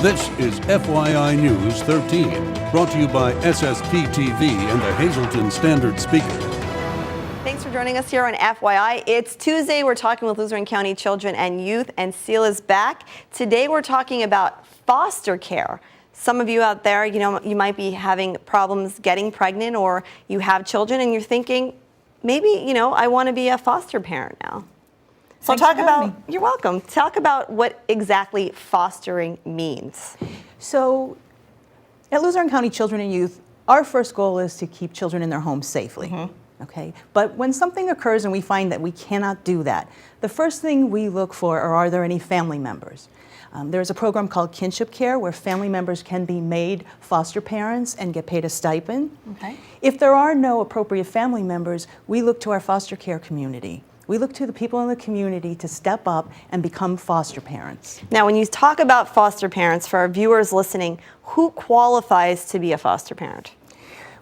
This is FYI News 13, brought to you by SSP TV and the Hazleton Standard Speaker. Thanks for joining us here on FYI. It's Tuesday. We're talking with Luzerne County children and youth, and Ceil is back. Today we're talking about foster care. Some of you out there, you might be having problems getting pregnant, or you have children and you're thinking, maybe, I want to be a foster parent now. So you're welcome. Talk about what exactly fostering means. So at Luzerne County Children and Youth, our first goal is to keep children in their homes safely. Okay, but when something occurs and we find that we cannot do that, the first thing we look for are there any family members? There's a program called Kinship Care where family members can be made foster parents and get paid a stipend. Okay. If there are no appropriate family members, we look to our foster care community. We look to the people in the community to step up and become foster parents. Now, when you talk about foster parents, for our viewers listening, who qualifies to be a foster parent?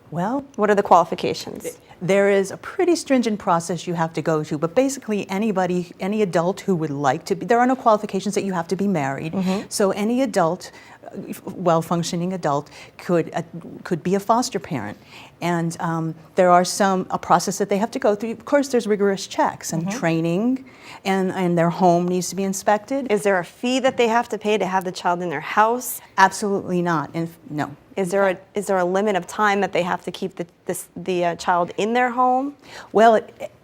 Well, what are the qualifications? There is a pretty stringent process you have to go to, but basically anybody, any adult who would like to be, there are no qualifications that you have to be married, so any adult, well-functioning adult could be a foster parent. And there are a process that they have to go through. Of course, there's rigorous checks and training, and their home needs to be inspected. Is there a fee that they have to pay to have the child in their house? Absolutely not, and no. Is there a limit of time that they have to keep the child in their home? Well,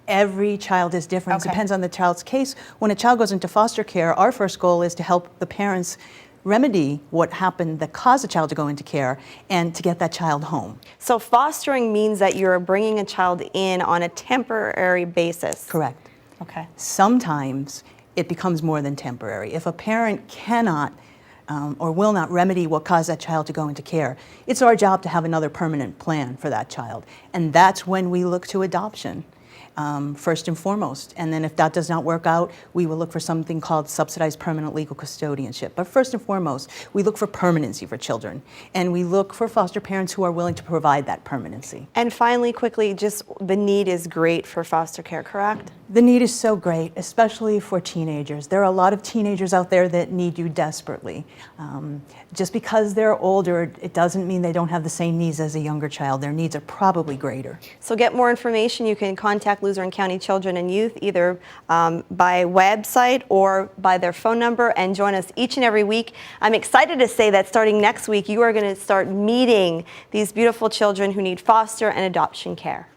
every child is different. It depends on the child's case. When a child goes into foster care, our first goal is to help the parents remedy what happened that caused the child to go into care and to get that child home. So fostering means that you're bringing a child in on a temporary basis. Correct. Okay. Sometimes it becomes more than temporary. If a parent cannot or will not remedy what caused that child to go into care, it's our job to have another permanent plan for that child. And that's when we look to adoption, first and foremost. And then if that does not work out, we will look for something called subsidized permanent legal custodianship. But first and foremost, we look for permanency for children. And we look for foster parents who are willing to provide that permanency. And finally, quickly, just the need is great for foster care, correct? The need is so great, especially for teenagers. There are a lot of teenagers out there that need you desperately. Just because they're older, it doesn't mean they don't have the same needs as a younger child. Their needs are probably greater. So get more information. You can contact Luzerne County Children and Youth either by website or by their phone number, and join us each and every week. I'm excited to say that starting next week, you are going to start meeting these beautiful children who need foster and adoption care.